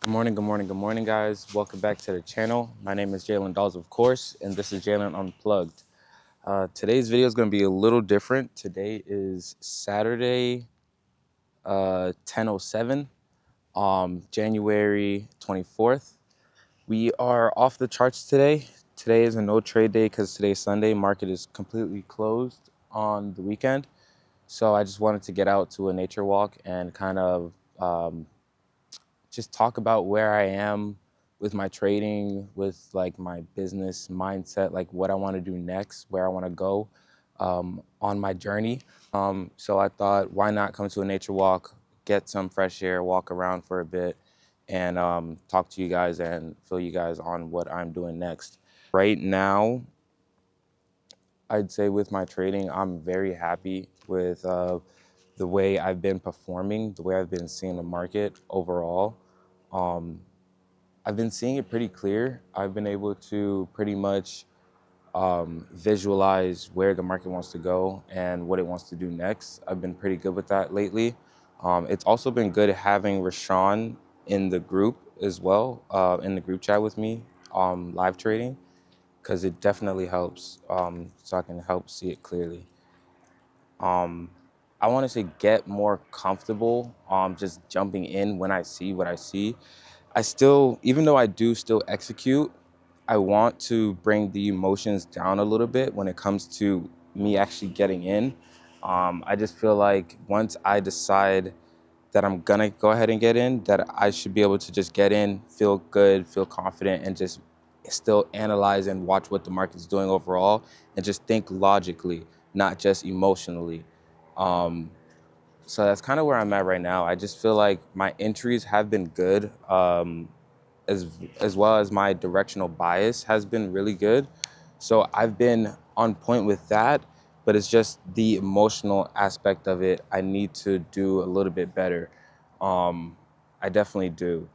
Good morning, guys. Welcome back to the channel. My name is Jalen Dolls, of course, and this is Jalen Unplugged. Today's video is going to be a little different. Today is Saturday, 10:07, January 24th. We are off the charts today. Today is a no trade day because today's Sunday. Market is completely closed on the weekend. So I just wanted to get out to a nature walk and kind of just talk about where I am with my trading, with like my business mindset, like what I want to do next, where I want to go on my journey. So I thought, why not come to a nature walk, get some fresh air, walk around for a bit, and talk to you guys and fill you guys on what I'm doing next. Right now, I'd say with my trading, I'm very happy with the way I've been performing, the way I've been seeing the market overall. Um, I've been seeing it pretty clear. I've been able to pretty much visualize where the market wants to go and what it wants to do next. I've been pretty good with that lately. It's also been good having Rashawn in the group as well, in the group chat with me, live trading, because it definitely helps, so I can help see it clearly. I want to say get more comfortable just jumping in when I see what I see. I still, even though I do still execute, I want to bring the emotions down a little bit when it comes to me actually getting in. I just feel like once I decide that I'm gonna go ahead and get in, that I should be able to just get in, feel good, feel confident, and just still analyze and watch what the market's doing overall, and just think logically, not just emotionally. Um, so that's kind of where I'm at right now. I just feel like my entries have been good. As as well as my directional bias has been really good. So I've been on point with that, but it's just the emotional aspect of it. I need to do a little bit better. Um, I definitely do.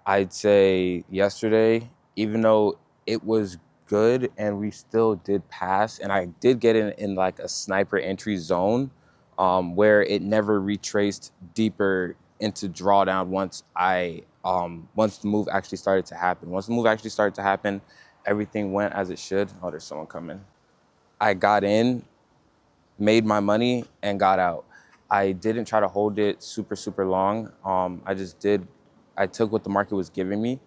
I'd say yesterday, even though it was good and we still did pass, and I did get in like a sniper entry zone where it never retraced deeper into drawdown once the move actually started to happen. Once the move actually started to happen, everything went as it should. Oh, there's someone coming. I got in, made my money, and got out. I didn't try to hold it super long. I took what the market was giving me.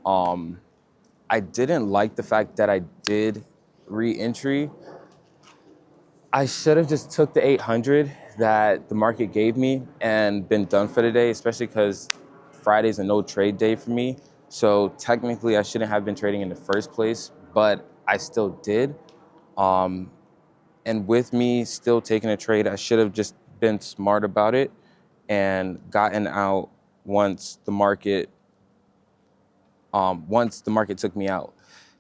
um, I didn't like the fact that I did re-entry. I should have just took the 800 that the market gave me and been done for the day, especially because Friday's a no trade day for me. So technically I shouldn't have been trading in the first place, but I still did. Um, and with me still taking a trade, I should have just been smart about it and gotten out once the market took me out.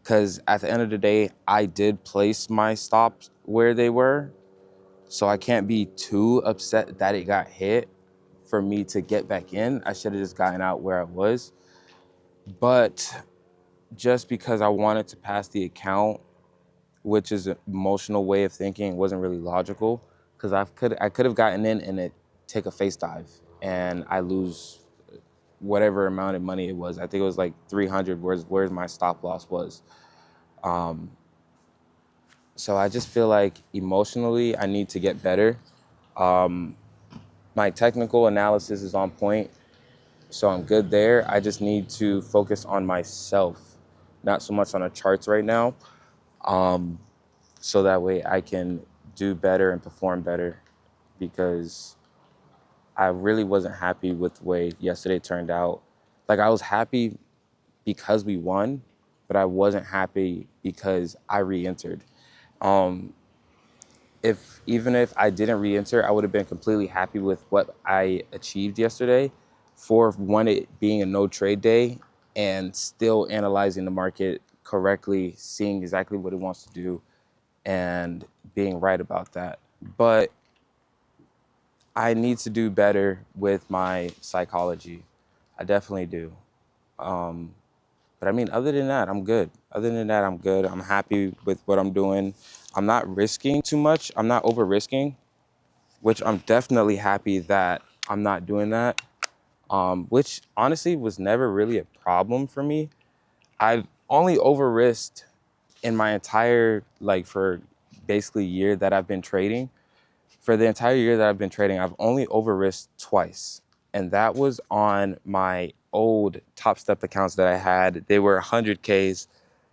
Because at the end of the day, I did place my stops where they were. So I can't be too upset that it got hit for me to get back in. I should have just gotten out where I was. But just because I wanted to pass the account, which is an emotional way of thinking, wasn't really logical. Because I could have gotten in and it take a face dive and I lose whatever amount of money it was. I think it was like 300, where's my stop loss was. Um, so I just feel like emotionally I need to get better. Um, my technical analysis is on point, so I'm good there. I just need to focus on myself, not so much on the charts right now, um, so that way I can do better and perform better, because I really wasn't happy with the way yesterday turned out. Like, I was happy because we won, but I wasn't happy because I re-entered. Um, if even if I didn't re-enter, I would have been completely happy with what I achieved yesterday, for one, it being a no trade day and still analyzing the market correctly, seeing exactly what it wants to do and being right about that. But I need to do better with my psychology. I definitely do. Um, but I mean, other than that, I'm good. Other than that, I'm good. I'm happy with what I'm doing. I'm not risking too much. I'm not over risking, which I'm definitely happy that I'm not doing that. which honestly was never really a problem for me. I've only over risked in my entire, like, for basically year that I've been trading. For the entire year that I've been trading, I've only over risked twice. And that was on my old Top Step accounts that I had. They were 100Ks.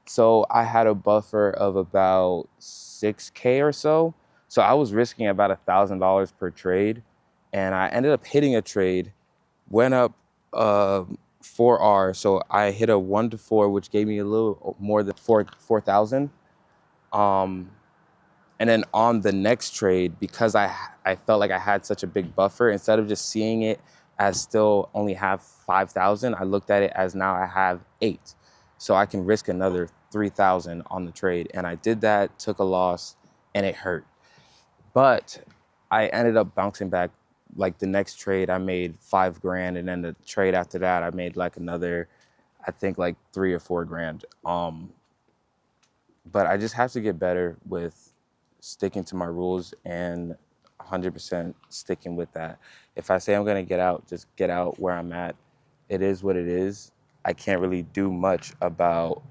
So I had a buffer of about 6K or so. So I was risking about $1,000 per trade. And I ended up hitting a trade, went up uh, 4R. So I hit a 1 to 4, which gave me a little more than 4,000. And then on the next trade, because I felt like I had such a big buffer, instead of just seeing it as still only have 5,000, I looked at it as now I have 8. So I can risk another 3,000 on the trade. And I did that, took a loss, and it hurt. But I ended up bouncing back. Like the next trade, I made 5 grand, and then the trade after that, I made like another, I think like 3 or 4 grand. But I just have to get better with sticking to my rules and 100% sticking with that. If I say I'm gonna get out, just get out where I'm at. It is what it is. I can't really do much about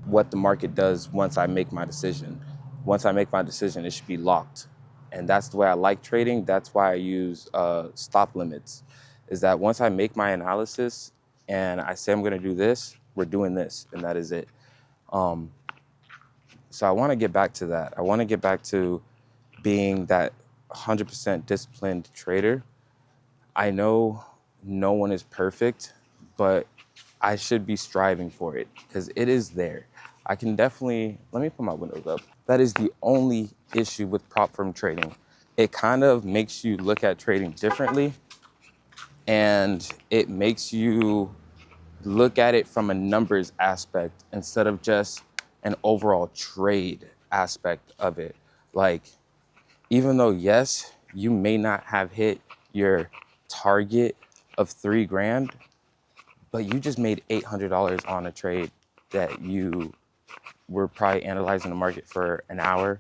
what the market does once I make my decision. Once I make my decision, it should be locked. And that's the way I like trading. That's why I use stop limits. Is that once I make my analysis and I say I'm gonna do this, we're doing this, and that is it. Um, so I want to get back to that. I want to get back to being that 100% disciplined trader. I know no one is perfect, but I should be striving for it because it is there. I can definitely, let me put my windows up. That is the only issue with prop firm trading. It kind of makes you look at trading differently, and it makes you look at it from a numbers aspect instead of just an overall trade aspect of it. Like, even though, yes, you may not have hit your target of 3 grand, but you just made $800 on a trade that you were probably analyzing the market for an hour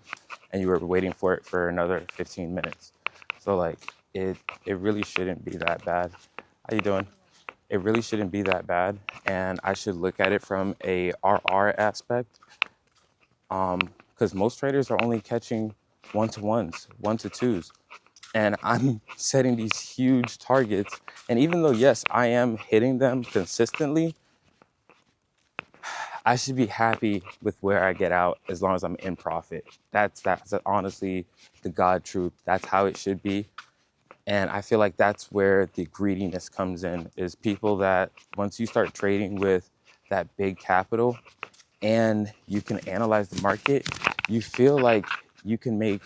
and you were waiting for it for another 15 minutes. So like it really shouldn't be that bad. How you doing? It really shouldn't be that bad, and I should look at it from a RR aspect, because most traders are only catching 1 to 1s, 1 to 2s, and I'm setting these huge targets. And even though yes, I am hitting them consistently, I should be happy with where I get out as long as I'm in profit. That's honestly the God truth. That's how it should be. And I feel like that's where the greediness comes in, is people that once you start trading with that big capital and you can analyze the market, you feel like you can make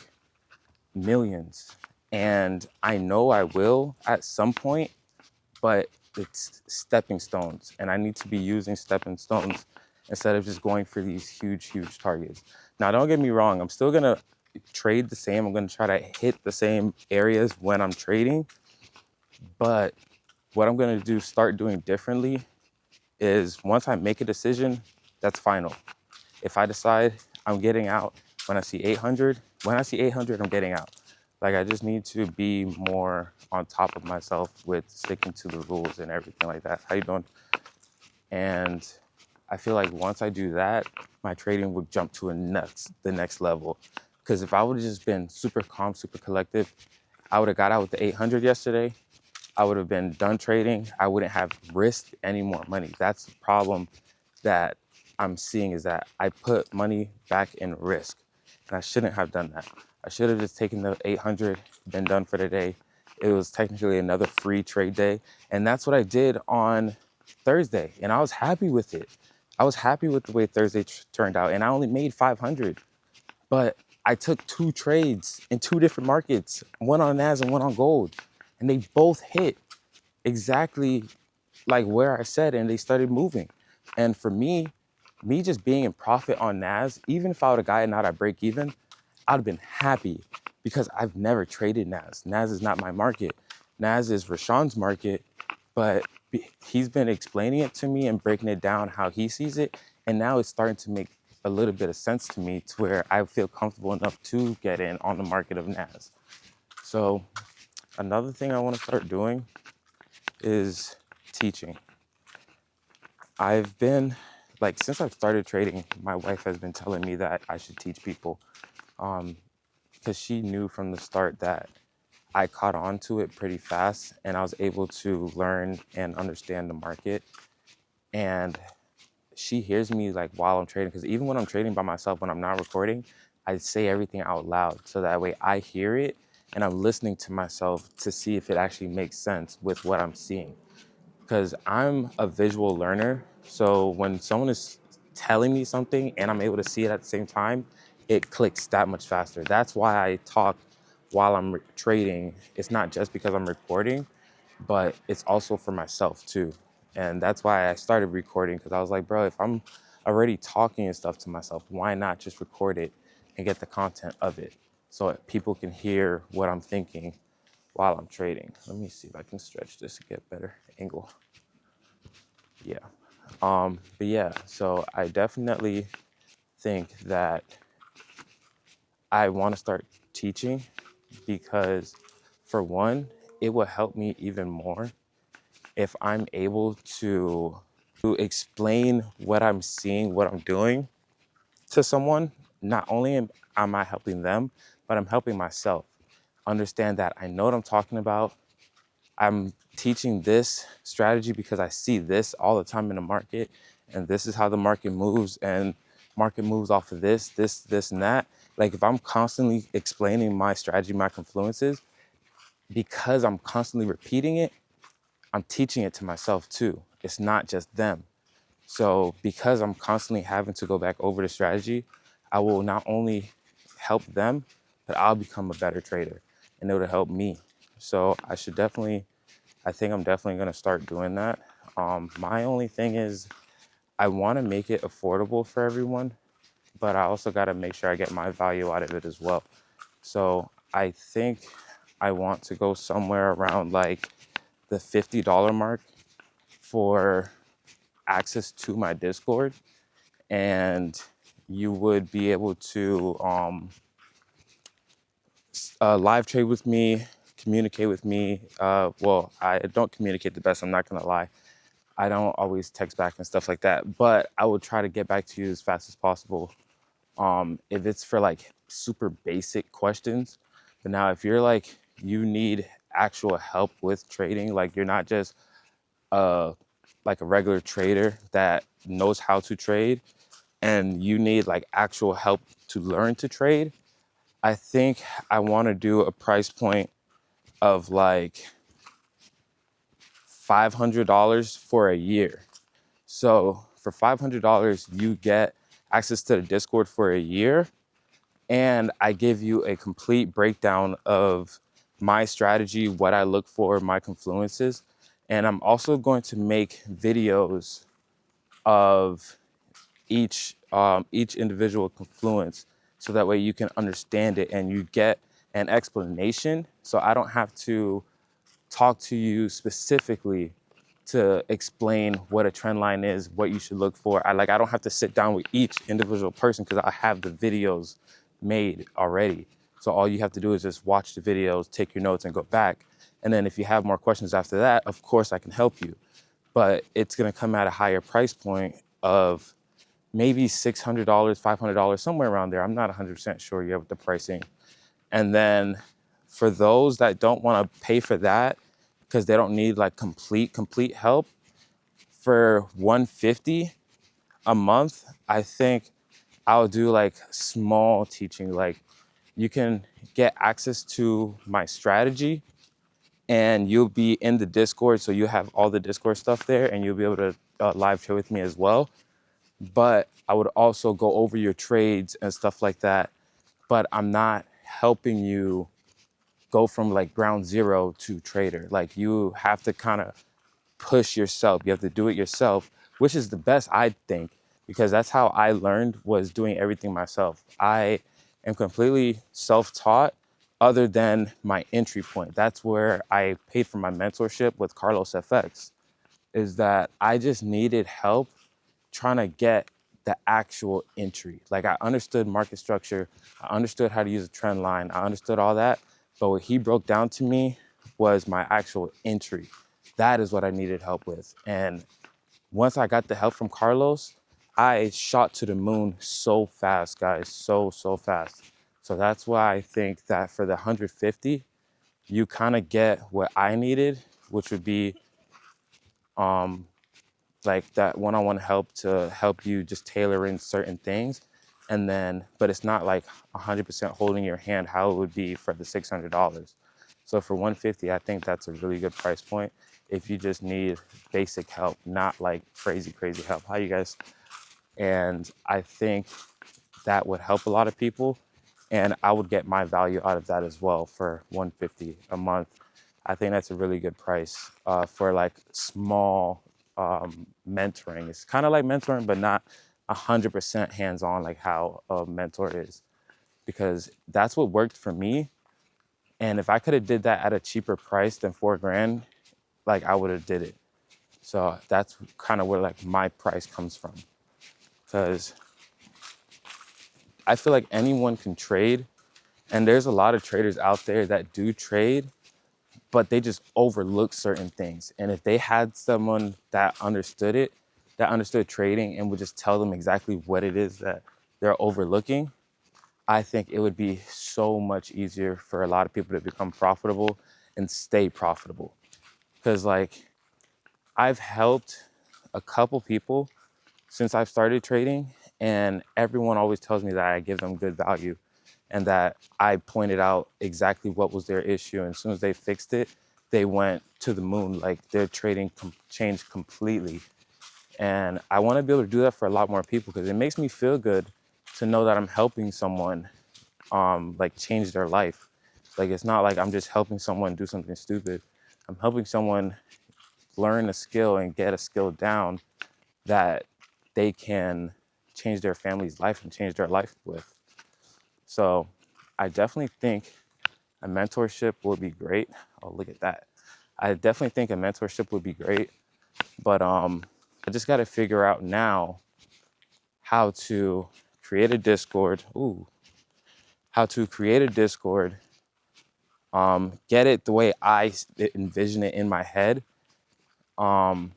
millions. And I know I will at some point, but it's stepping stones. And I need to be using stepping stones instead of just going for these huge, huge targets. Now, don't get me wrong, I'm still gonna trade the same. I'm gonna try to hit the same areas when I'm trading. But what I'm gonna do, start doing differently, is once I make a decision, that's final. If I decide I'm getting out when I see 800, I'm getting out. Like, I just need to be more on top of myself with sticking to the rules and everything like that. How you doing? And I feel like once I do that, my trading would jump to the next level. Because if I would have just been super calm, super collective, I would have got out with the 800 yesterday. I would have been done trading. I wouldn't have risked any more money. That's the problem that I'm seeing, is that I put money back in risk. And I shouldn't have done that. I should have just taken the 800, been done for the day. It was technically another free trade day. And that's what I did on Thursday. And I was happy with it. I was happy with the way Thursday turned out. And I only made 500. But I took 2 trades in 2 different markets, one on NAS and one on gold. And they both hit exactly like where I said, and they started moving. And for me just being in profit on NAS, even if I would have gotten out at break even, I'd have been happy, because I've never traded NAS. NAS is not my market. NAS is Rashawn's market, but he's been explaining it to me and breaking it down how he sees it. And now it's starting to make a little bit of sense to me, to where I feel comfortable enough to get in on the market of NAS. So another thing I want to start doing is teaching. I've been, like, since I've started trading, my wife has been telling me that I should teach people, because she knew from the start that I caught on to it pretty fast and I was able to learn and understand the market. And she hears me like while I'm trading, because even when I'm trading by myself, when I'm not recording, I say everything out loud so that way I hear it and I'm listening to myself to see if it actually makes sense with what I'm seeing. Because I'm a visual learner, so when someone is telling me something and I'm able to see it at the same time, it clicks that much faster. That's why I talk while I'm trading. It's not just because I'm recording, but it's also for myself too. And that's why I started recording, because I was like, bro, if I'm already talking and stuff to myself, why not just record it and get the content of it so that people can hear what I'm thinking while I'm trading. Let me see if I can stretch this to get better angle. Yeah. But yeah, so I definitely think that I want to start teaching because, for one, it will help me even more if I'm able to explain what I'm seeing, what I'm doing to someone. Not only am I helping them, but I'm helping myself understand that I know what I'm talking about. I'm teaching this strategy because I see this all the time in the market, and this is how the market moves, and market moves off of this, and that. Like, if I'm constantly explaining my strategy, my confluences, because I'm constantly repeating it, I'm teaching it to myself too. It's not just them. So because I'm constantly having to go back over the strategy, I will not only help them, but I'll become a better trader and it'll help me. So I think I'm definitely gonna start doing that. My only thing is I wanna make it affordable for everyone, but I also gotta make sure I get my value out of it as well. So I think I want to go somewhere around like the $50 mark for access to my Discord, and you would be able to live trade with me, communicate with me. Well, I don't communicate the best, I'm not gonna lie. I don't always text back and stuff like that, but I will try to get back to you as fast as possible. If it's for like super basic questions. But now if you're like, you need actual help with trading, like you're not just uh, like a regular trader that knows how to trade, and you need like actual help to learn to trade, I think I want to do a price point of like $500 for a year. So for $500, you get access to the Discord for a year, and I give you a complete breakdown of my strategy, what I look for, my confluences, and I'm also going to make videos of each individual confluence, so that way you can understand it and you get an explanation. So I don't have to talk to you specifically to explain what a trend line is, what you should look for. I don't have to sit down with each individual person because I have the videos made already. So all you have to do is just watch the videos, take your notes, and go back. And then if you have more questions after that, of course I can help you. But it's gonna come at a higher price point of maybe $600, $500, somewhere around there. I'm not 100% sure yet with the pricing. And then for those that don't want to pay for that because they don't need like complete help, for 150 a month, I think I'll do like small teaching. Like, you can get access to my strategy and you'll be in the Discord. So you have all the Discord stuff there and you'll be able to live trade with me as well. But I would also go over your trades and stuff like that. But I'm not helping you go from like ground zero to trader. Like, you have to kind of push yourself. You have to do it yourself, which is the best, I think, because that's how I learned, was doing everything myself. I am completely self-taught other than my entry point. That's where I paid for my mentorship with Carlos FX, is that I just needed help trying to get the actual entry. Like, I understood market structure, I understood how to use a trend line, I understood all that, but what he broke down to me was my actual entry. That is what I needed help with. And once I got the help from Carlos, I shot to the moon so fast, guys, so fast. So that's why I think that for the 150, you kind of get what I needed, which would be like that one-on-one help to help you just tailor in certain things. And then, but it's not like 100% holding your hand how it would be for the $600. So for 150, I think that's a really good price point if you just need basic help, not like crazy help. How you guys? And I think that would help a lot of people, and I would get my value out of that as well for 150 a month. I think that's a really good price for like small mentoring. It's kind of like mentoring, but not 100% hands-on like how a mentor is, because that's what worked for me. And if I could have did that at a cheaper price than 4 grand, like I would have did it. So that's kind of where like my price comes from, because I feel like anyone can trade, and there's a lot of traders out there that do trade, but they just overlook certain things. And if they had someone that understood it, that understood trading and would just tell them exactly what it is that they're overlooking, I think it would be so much easier for a lot of people to become profitable and stay profitable. Because like I've helped a couple people since I've started trading, and everyone always tells me that I give them good value and that I pointed out exactly what was their issue. And as soon as they fixed it, they went to the moon. Like their trading changed completely. And I want to be able to do that for a lot more people, because it makes me feel good to know that I'm helping someone like change their life. Like it's not like I'm just helping someone do something stupid. I'm helping someone learn a skill and get a skill down that they can change their family's life and change their life with. So I definitely think a mentorship would be great. Oh, look at that. I definitely think a mentorship would be great, but I just got to figure out now how to create a Discord. How to create a Discord, get it the way I envision it in my head, and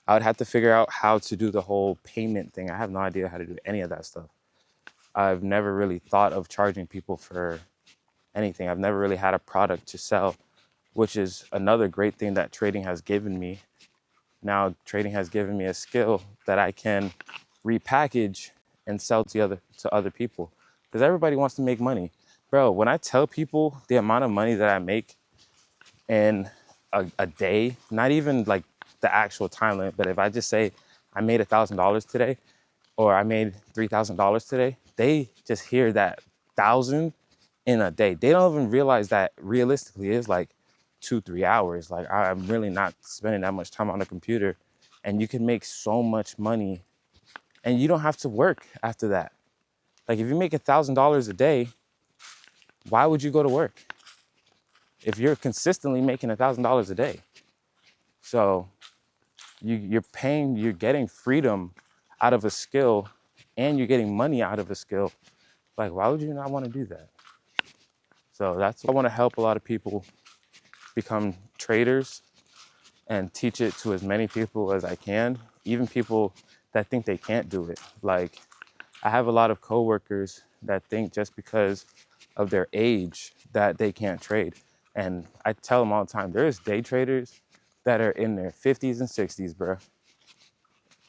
I would have to figure out how to do the whole payment thing. I have no idea how to do any of that stuff. I've never really thought of charging people for anything. I've never really had a product to sell, which is another great thing that trading has given me. Now trading has given me a skill that I can repackage and sell to other people, because everybody wants to make money. Bro, when I tell people the amount of money that I make in a day, not even like the actual time limit, but if I just say I made $1,000 today, or I made $3,000 today, they just hear that thousand in a day. They don't even realize that realistically it's like 2-3 hours. Like I'm really not spending that much time on the computer, and you can make so much money and you don't have to work after that. Like if you make $1,000 a day, why would you go to work if you're consistently making $1,000 a day? So you're getting freedom out of a skill, and you're getting money out of a skill. Like, why would you not want to do that? So that's why I want to help a lot of people become traders and teach it to as many people as I can, even people that think they can't do it. Like, I have a lot of coworkers that think just because of their age that they can't trade. And I tell them all the time, there's day traders that are in their 50s and 60s, bro.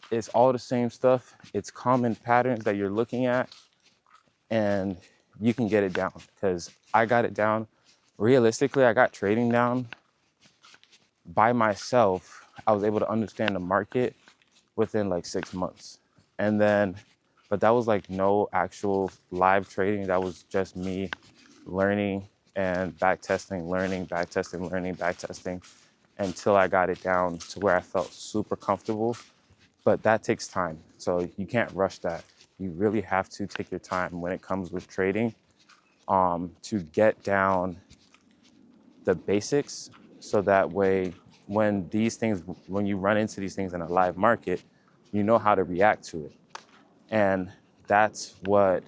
It's all the same stuff. It's common patterns that you're looking at, and you can get it down, because I got it down. Realistically, I got trading down by myself. I was able to understand the market within like 6 months. And then, but that was like no actual live trading. That was just me learning and back testing, learning, back testing, learning, back testing, until I got it down to where I felt super comfortable. But that takes time. So you can't rush that. You really have to take your time when it comes with trading, to get down the basics, so that way when you run into these things in a live market, you know how to react to it. And that's what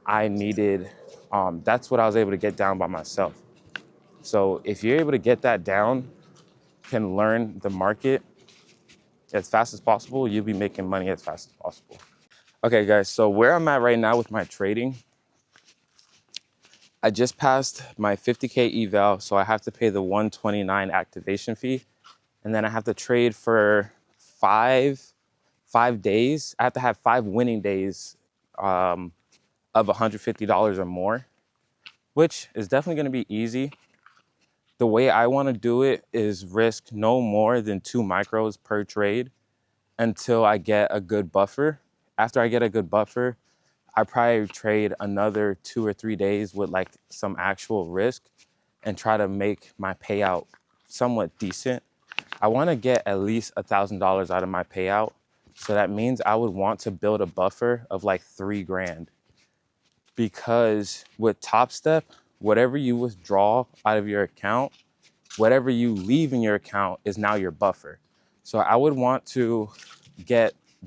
I needed. That's what I was able to get down by myself. So if you're able to get that down, can learn the market as fast as possible, you'll be making money as fast as possible. Okay, guys, so where I'm at right now with my trading, I just passed my 50K eval, so I have to pay the 129 activation fee, and then I have to trade for five days. I have to have 5 winning days of $150 or more, which is definitely going to be easy. The way I want to do it is risk no more than 2 micros per trade until I get a good buffer. After I get a good buffer, I probably trade another 2 or 3 days with like some actual risk and try to make my payout somewhat decent. I want to get at least $1,000 out of my payout. So that means I would want to build a buffer of like 3 grand, because with Top Step, whatever you withdraw out of your account, whatever you leave in your account is now your buffer. So I would want to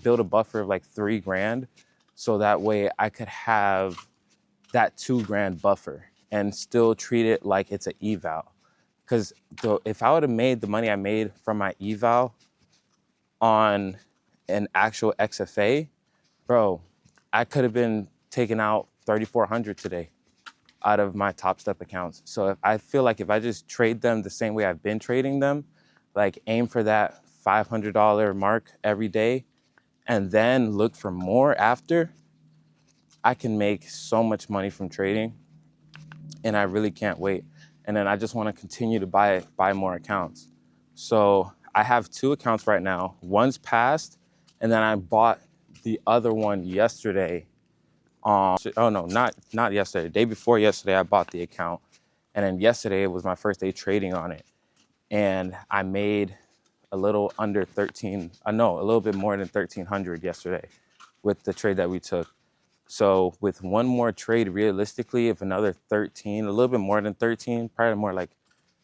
build a buffer of like 3 grand, so that way I could have that 2 grand buffer and still treat it like it's an eval. Because if I would have made the money I made from my eval on an actual XFA, bro, I could have been taking out 3,400 today out of my Top Step accounts. So I feel like if I just trade them the same way I've been trading them, like aim for that $500 mark every day and then look for more after, I can make so much money from trading, and I really can't wait. And then I just want to continue to buy more accounts. So I have 2 accounts right now. One's passed, and then I bought the other one yesterday. Oh no, not yesterday. Day before yesterday, I bought the account, and then yesterday was my first day trading on it, and I made a little under 13. No, a little bit more than 1,300 yesterday with the trade that we took. So with one more trade, realistically, if another 13, a little bit more than 13, probably more like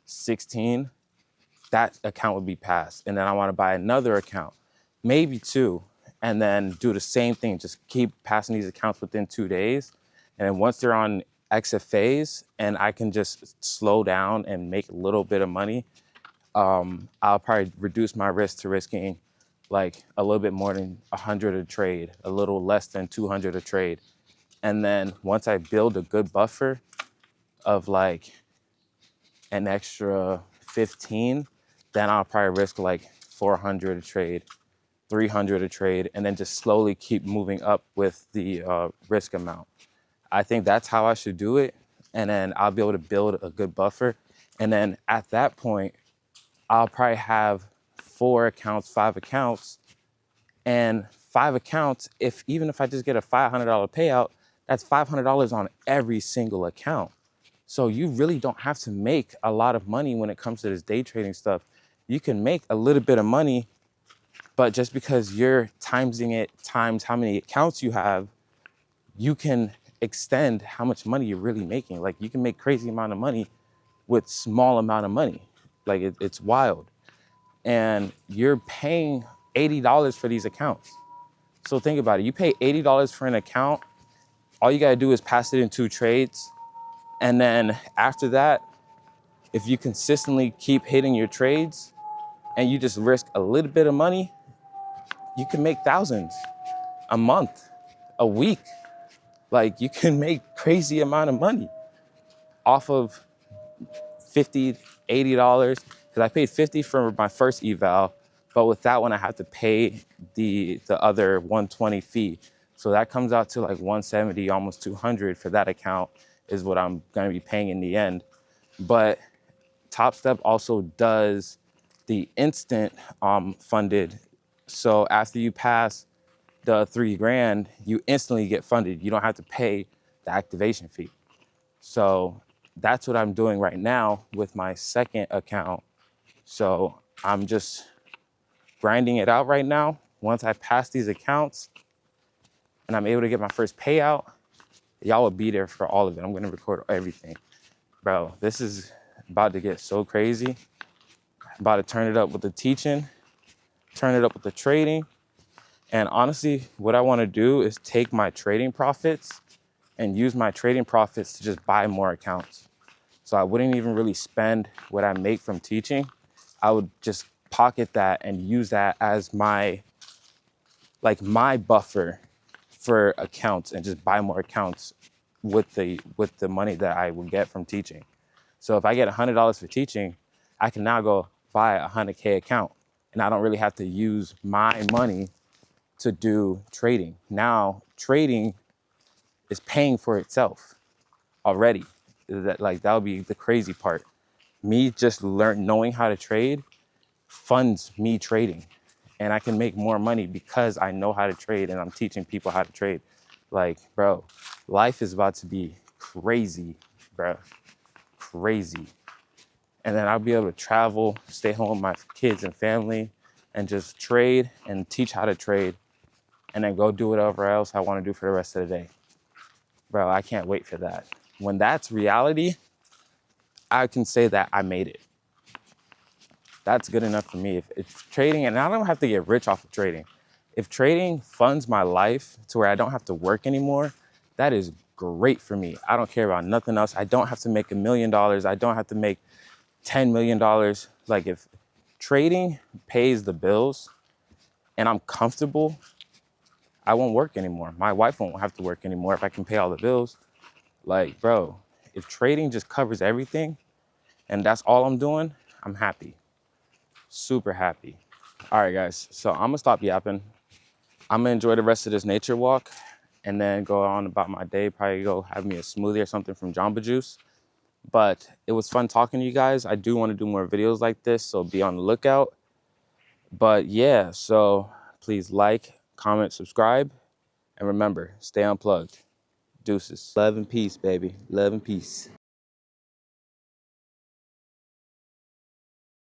16, that account would be passed. And then I want to buy another account, maybe 2, and then do the same thing. Just keep passing these accounts within 2 days. And then once they're on XFAs and I can just slow down and make a little bit of money, I'll probably reduce my risk to risking like a little bit more than 100 a trade, a little less than 200 a trade. And then once I build a good buffer of like an extra 15, then I'll probably risk like 400 a trade, 300 a trade, and then just slowly keep moving up with the risk amount. I think that's how I should do it. And then I'll be able to build a good buffer. And then at that point, I'll probably have 4 accounts, 5 accounts, and 5 accounts. Even if I just get a $500 payout, that's $500 on every single account. So you really don't have to make a lot of money when it comes to this day trading stuff. You can make a little bit of money, but just because you're timesing it times how many accounts you have, you can extend how much money you're really making. Like you can make crazy amount of money with small amount of money. Like it's wild. And you're paying $80 for these accounts. So think about it. You pay $80 for an account. All you gotta do is pass it in 2 trades. And then after that, if you consistently keep hitting your trades and you just risk a little bit of money, you can make thousands a month, a week. Like you can make crazy amount of money off of $50, $80. Because I paid $50 for my first eval, but with that one I have to pay the other 120 fee. So that comes out to like 170, almost 200 for that account is what I'm gonna be paying in the end. But Top Step also does the instant funded. So after you pass the 3 grand, you instantly get funded. You don't have to pay the activation fee. So that's what I'm doing right now with my second account. So I'm just grinding it out right now. Once I pass these accounts and I'm able to get my first payout, y'all will be there for all of it. I'm gonna record everything. Bro, this is about to get so crazy. I'm about to turn it up with the teaching, turn it up with the trading. And honestly, what I wanna do is take my trading profits and use my trading profits to just buy more accounts. So I wouldn't even really spend what I make from teaching. I would just pocket that and use that as my buffer for accounts, and just buy more accounts with the money that I would get from teaching. So if I get $100 for teaching, I can now go buy a 100K account, and I don't really have to use my money to do trading. Now trading is paying for itself already. That would be the crazy part. Me just knowing how to trade funds me trading, and I can make more money because I know how to trade and I'm teaching people how to trade. Like, bro, life is about to be crazy, bro, crazy. And then I'll be able to travel, stay home with my kids and family, and just trade and teach how to trade, and then go do whatever else I want to do for the rest of the day. Bro, I can't wait for that. When that's reality, I can say that I made it. That's good enough for me. If trading, and I don't have to get rich off of trading. If trading funds my life to where I don't have to work anymore, that is great for me. I don't care about nothing else. I don't have to make $1 million. I don't have to make $10 million. Like, if trading pays the bills and I'm comfortable, I won't work anymore. My wife won't have to work anymore if I can pay all the bills. Like, bro, if trading just covers everything and that's all I'm doing, I'm happy. Super happy. All right, guys. So I'm gonna stop yapping. I'm gonna enjoy the rest of this nature walk and then go on about my day. Probably go have me a smoothie or something from Jamba Juice. But it was fun talking to you guys. I do want to do more videos like this, so be on the lookout. But yeah, so please like, comment, subscribe, and remember, stay unplugged. Deuces. Love and peace, baby. Love and peace.